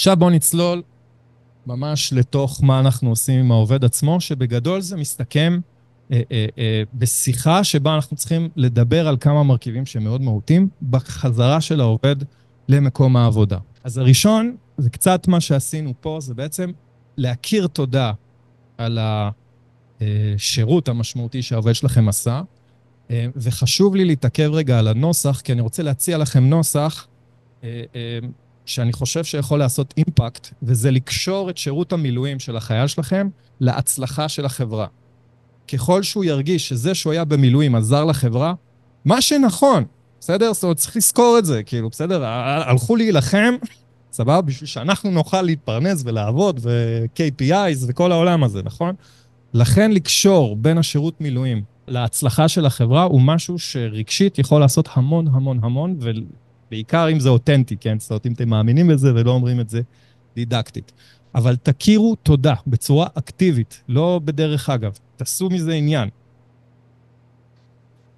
עכשיו בואו נצלול ממש לתוך מה אנחנו עושים עם העובד עצמו, שבגדול זה מסתכם בשיחה שבה אנחנו צריכים לדבר על כמה מרכיבים שמאוד מהותיים בחזרה של העובד למקום העבודה. אז הראשון, זה קצת מה שעשינו פה, זה בעצם להכיר תודה על השירות המשמעותי שהעובד שלכם עשה, וחשוב לי להתעכב רגע על הנוסח, כי אני רוצה להציע לכם נוסח שאני חושב שיכול לעשות אימפקט, וזה לקשור את שירות המילואים של החייל שלכם להצלחה של החברה. ככל שהוא ירגיש שזה שהוא היה במילואים עזר לחברה, מה שנכון, בסדר? זאת אומרת, צריך לזכור את זה, כאילו, בסדר? הלכו להילחם, סבבה? בשביל שאנחנו נוכל להתפרנס ולעבוד, ו-KPIs וכל העולם הזה, נכון? לכן לקשור בין השירות מילואים להצלחה של החברה, הוא משהו שרגשית יכול לעשות המון המון המון, ובעיקר אם זה אותנטי, כן? זאת אומרת, אם אתם מאמינים בזה ולא אומרים את זה דידקטית. אבל תכירו תודה בצורה אקטיבית, לא בדרך אגב. תעשו מזה עניין.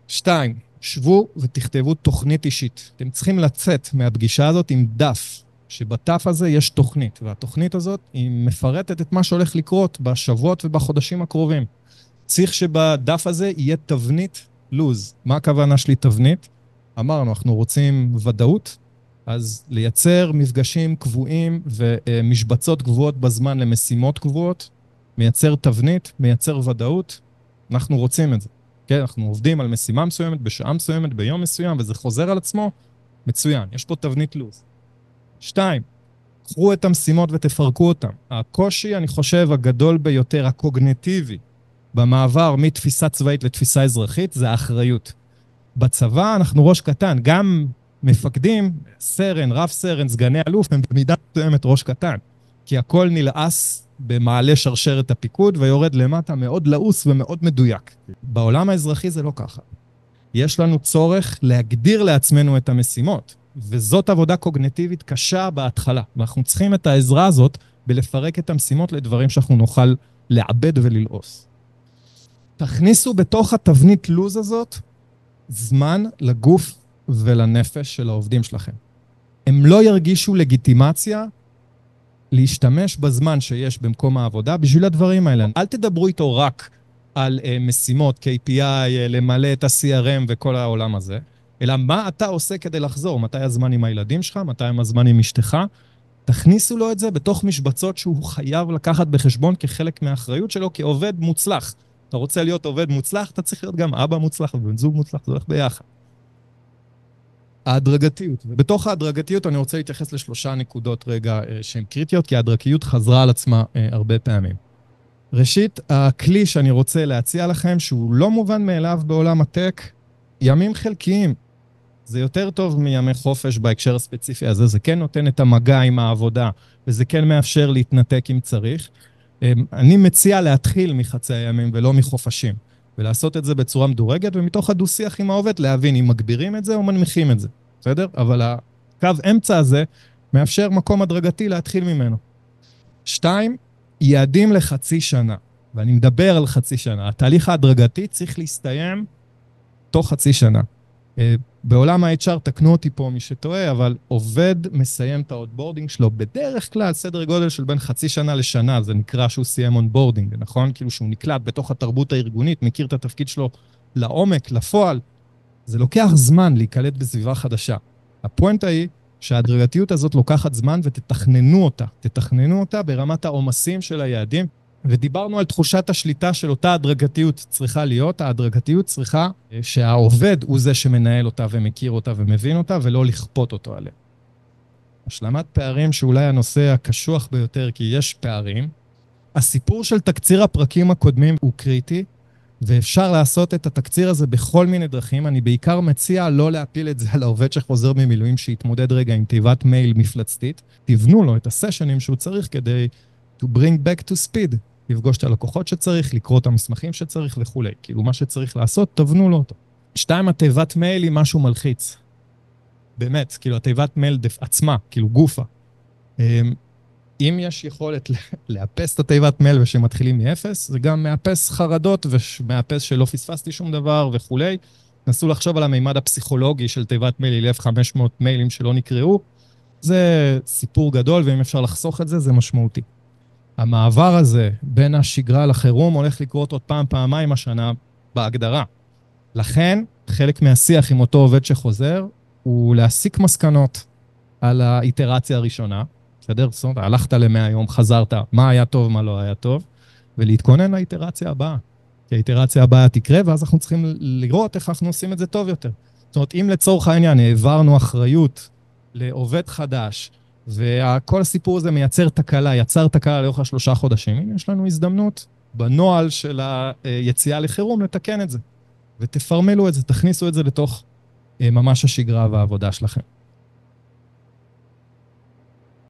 2, שבו ותכתבו תוכנית אישית. אתם צריכים לצאת מהפגישה הזאת עם דף, שבדף הזה יש תוכנית, והתוכנית הזאת היא מפרטת את מה שהולך לקרות בשבועות ובחודשים הקרובים. צריך שבדף הזה יהיה תבנית לוז. מה הכוונה שלי תבנית? אמרנו, אנחנו רוצים ודאות, אז לייצר מפגשים קבועים ומשבצות קבועות בזמן למשימות קבועות, מייצר תבנית, מייצר ודאות, אנחנו רוצים את זה. כן, אנחנו עובדים על משימה מסוימת, בשעה מסוימת, ביום מסוים, וזה חוזר על עצמו, מצוין, יש פה תבנית לוז. 2, קחו את המשימות ותפרקו אותם. הקושי, אני חושב, הגדול ביותר, הקוגניטיבי, במעבר מתפיסה צבאית לתפיסה אזרחית, זה האחריות. בצבא אנחנו ראש קטן, גם מפקדים, סרן, רב סרן, סגני אלוף, הם במידה מסוימת ראש קטן, כי הכל נלעס במעלה שרשרת הפיקוד, ויורד למטה מאוד לעוס ומאוד מדויק. בעולם האזרחי זה לא ככה. יש לנו צורך להגדיר לעצמנו את המשימות, וזאת עבודה קוגניטיבית קשה בהתחלה, ואנחנו צריכים את העזרה הזאת בלפרק את המשימות לדברים שאנחנו נוכל לעבד וללעוס. תכניסו בתוך התבנית לוז הזאת זמן לגוף ולנפש של העובדים שלכם. הם לא ירגישו לגיטימציה להשתמש בזמן שיש במקום העבודה בשביל הדברים האלה. אל תדברו איתו רק על משימות, KPI, למלא את ה-CRM וכל העולם הזה, אלא מה אתה עושה כדי לחזור, מתי הזמן עם הילדים שלך, מתי הזמן עם אשתך, תכניסו לו את זה בתוך משבצות שהוא חייב לקחת בחשבון כחלק מהאחריות שלו כעובד מוצלח. אתה רוצה להיות עובד מוצלח, אתה צריך להיות גם אבא מוצלח ובן זוג מוצלח, זה הולך ביחד. ההדרגתיות. ובתוך ההדרגתיות אני רוצה להתייחס לשלושה נקודות רגע שהן קריטיות, כי ההדרגתיות חזרה על עצמה הרבה פעמים. ראשית, הכלי שאני רוצה להציע לכם, שהוא לא מובן מאליו בעולם הטק, ימים חלקיים. זה יותר טוב מימי חופש בהקשר הספציפי הזה, זה כן נותן את המגע עם העבודה, וזה כן מאפשר להתנתק אם צריך. אני מציע להתחיל מחצי הימים ולא מחופשים, ולעשות את זה בצורה מדורגת, ומתוך הדו-שיח עם העובד להבין אם מגבירים את זה או מנמיכים את זה, בסדר? אבל הקו אמצע הזה מאפשר מקום הדרגתי להתחיל ממנו. 2, יעדים לחצי שנה, ואני מדבר על חצי שנה. התהליך ההדרגתי צריך להסתיים תוך חצי שנה. בעולם ה-HR, תקנו אותי פה מי שטועה, אבל עובד מסיים את האוטבורדינג שלו בדרך כלל סדר גודל של בין חצי שנה לשנה, זה נקרא שהוא סיים אונבורדינג, נכון? כאילו שהוא נקלט בתוך התרבות הארגונית, מכיר את התפקיד שלו לעומק, לפועל. זה לוקח זמן להיקלט בסביבה חדשה. הפואנטה היא שההדרגתיות הזאת לוקחת זמן ותתכננו אותה. תתכננו אותה ברמת העומסים של היעדים, ודיברנו על תחושת השליטה של אותה הדרגתיות צריכה להיות. ההדרגתיות צריכה שהעובד הוא זה שמנהל אותה ומכיר אותה ומבין אותה, ולא לכפות אותו עליה. השלמת פערים שאולי הנושא הקשוח ביותר, כי יש פערים. הסיפור של תקציר הפרקים הקודמים הוא קריטי, ואפשר לעשות את התקציר הזה בכל מיני דרכים. אני בעיקר מציע לא להפיל את זה על העובד שחוזר ממילואים, שיתמודד רגע עם תיבת מייל מפלצתית. תבנו לו את הסשנים שהוא צריך כדי to bring back to speed. לפגוש את הלקוחות שצריך, לקרוא את המסמכים שצריך וכו'. כאילו מה שצריך לעשות, תבנו לו אותו. 2, התיבת מייל היא משהו מלחיץ. באמת, כאילו התיבת מייל עצמה, כאילו גופה. אם יש יכולת לאפס את התיבת מייל ושמתחילים מאפס, זה גם מאפס חרדות ומאפס שלא פספסתי שום דבר וכו'. נסו לחשוב על המימד הפסיכולוגי של תיבת מייל, 1500 מיילים שלא נקראו. זה סיפור גדול, ואם אפשר לחסוך את זה, זה משמעותי. המעבר הזה בין השגרה לחירום הולך לקרות עוד פעם, פעמיים השנה בהגדרה. לכן, חלק מהשיח עם אותו עובד שחוזר, הוא להסיק מסקנות על האיטרציה הראשונה, בסדר? זאת אומרת, הלכת ל-100 יום, חזרת, מה היה טוב, מה לא היה טוב, ולהתכונן לאיטרציה הבאה. כי האיטרציה הבאה תקרה, ואז אנחנו צריכים לראות איך אנחנו עושים את זה טוב יותר. זאת אומרת, אם לצורך העניין העברנו אחריות לעובד חדש, וכל הסיפור הזה מייצר תקלה, יצר תקלה לאורך 3 חודשים, הנה יש לנו הזדמנות בנוהל של היציאה לחירום לתקן את זה. ותפרמלו את זה, תכניסו את זה לתוך ממש השגרה והעבודה שלכם.